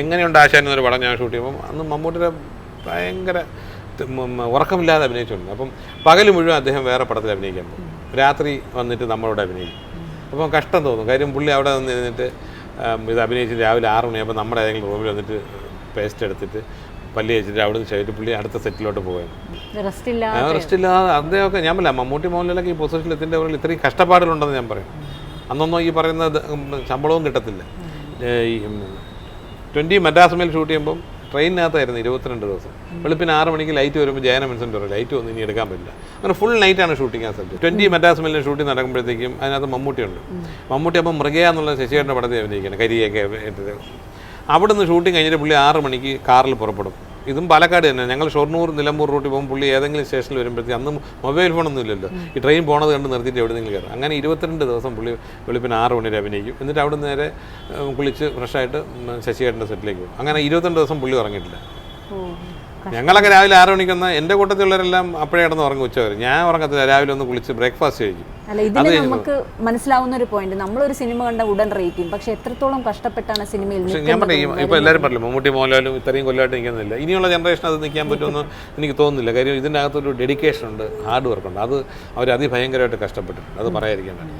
എങ്ങനെയുണ്ട് ആശാൻ എന്നൊരു പടം ഞാൻ ഷൂട്ട് ചെയ്യുമ്പം അന്ന് മമ്മൂട്ടിയുടെ ഭയങ്കര ഉറക്കമില്ലാതെ അഭിനയിച്ചിട്ടുണ്ട്. അപ്പം പകൽ മുഴുവൻ അദ്ദേഹം വേറെ പടത്തിൽ അഭിനയിക്കാൻ പോകും, രാത്രി വന്നിട്ട് നമ്മളോട് അഭിനയിക്കും. അപ്പം കഷ്ടം തോന്നും. കാര്യം പുള്ളി അവിടെ വന്ന് ഇരുന്നിട്ട് ഇത് അഭിനയിച്ച് രാവിലെ 6 മണിയാകുമ്പോൾ നമ്മുടെ ഏതെങ്കിലും റൂമിൽ വന്നിട്ട് പേസ്റ്റ് എടുത്തിട്ട് പല്ലി വെച്ചിട്ട് അവിടെ നിന്ന് ചെയ്തിട്ട് പുള്ളി അടുത്ത സെറ്റിലോട്ട് പോകുകയാണ്. റെസ്റ്റ് ഇല്ലാതെ അദ്ദേഹമൊക്കെ ഞാൻ പറയാം, മമ്മൂട്ടി മോഹൻലാലൊക്കെ ഈ പൊസിഷനിൽ എത്തിൻ്റെ പുറകിൽ ഇത്രയും കഷ്ടപ്പാടുകളുണ്ടെന്ന് ഞാൻ പറയും. അന്നൊന്നും ഈ പറയുന്ന ശമ്പളവും കിട്ടത്തില്ല. ഈ 20 മദ്രാസ് മേൽ ഷൂട്ട് ചെയ്യുമ്പം ട്രെയിനിനകത്തായിരുന്നു 22 ദിവസം. വെളുപ്പിന് 6 മണിക്ക് ലൈറ്റ് വരുമ്പോൾ ജയന മെൻസൻ്റെ പറയും ലൈറ്റ് ഒന്നും ഇനി എടുക്കാൻ പറ്റില്ല. അങ്ങനെ ഫുൾ നൈറ്റാണ് ഷൂട്ടിങ്. ആ സ്ഥലത്ത് 20 മദ്രാസ് മേലിൽ ഷൂട്ടിങ് നടക്കുമ്പോഴത്തേക്കും അതിനകത്ത് മമ്മൂട്ടിയുണ്ട്. മമ്മൂട്ടി അപ്പം മൃഗയ എന്നുള്ള ശശിയേട്ടൻ്റെ പടത്തിൽ അഭിനയിക്കുകയാണ്, കരിയൊക്കെ ഇട്ടിട്ട്. അവിടെ നിന്ന് ഷൂട്ടിങ് കഴിഞ്ഞിട്ട് പുള്ളി 6 മണിക്ക് കാറിൽ പുറപ്പെടും. ഇതും പാലക്കാട് തന്നെ. ഞങ്ങൾ ഷൊർണൂർ നിലമ്പൂർ റൂട്ടിൽ പോകുമ്പോൾ പുള്ളി ഏതെങ്കിലും സ്റ്റേഷനിൽ വരുമ്പോഴത്തേക്ക് അന്ന് മൊബൈൽ ഫോണൊന്നും ഇല്ലല്ലോ, ഈ ട്രെയിൻ പോണത് കണ്ട് നിർത്തിയിട്ട് എവിടെയെങ്കിലും കയറും. അങ്ങനെ 22 ദിവസം പുള്ളി വെളുപ്പിന് 6 മണി വരെ അഭിനയിക്കും. എന്നിട്ട് അവിടെ നേരെ കുളിച്ച് ഫ്രഷായിട്ട് ശശിയേട്ടൻ്റെ സെറ്റിലേക്ക് പോകും. അങ്ങനെ 22 ദിവസം പുള്ളി ഉറങ്ങിയിട്ടില്ല. ഞങ്ങളൊക്കെ രാവിലെ 6 മണിക്ക് വന്നാൽ എൻ്റെ കൂട്ടത്തിലുള്ളവരെല്ലാം അപ്പോഴേ കിടന്ന് ഉറങ്ങും. ഉച്ച വരെ ഞാൻ ഉറങ്ങത്തില്ല. രാവിലെ ഒന്ന് കുളിച്ച് ബ്രേക്ക്ഫാസ്റ്റ് കഴിക്കും. അല്ല, ഇതിൽ നമുക്ക് മനസ്സിലാവുന്ന ഒരു പോയിന്റ്, നമ്മളൊരു സിനിമ കണ്ട ഉടൻ റേറ്റ് ചെയ്യും, പക്ഷെ എത്രത്തോളം കഷ്ടപ്പെട്ടാണ് സിനിമയിൽ. ഞാൻ പറയും, ഇപ്പോൾ എല്ലാവരും പറയില്ല മമ്മൂട്ടി മോഹൻലാലും ഇത്രയും കൊല്ലമായിട്ട് നിൽക്കുന്നില്ല. ഇനിയുള്ള ജനറേഷൻ അത് നിൽക്കാൻ പറ്റുമെന്ന് എനിക്ക് തോന്നുന്നില്ല. കാര്യം ഇതിൻ്റെ അകത്തൊരു ഡെഡിക്കേഷൻ ഉണ്ട്, ഹാർഡ് വർക്കുണ്ട്. അത് അവർ അതിഭയങ്കരമായിട്ട് കഷ്ടപ്പെട്ടിട്ടുണ്ട്. അത് പറയാതിരിക്കാൻ വേണ്ടി.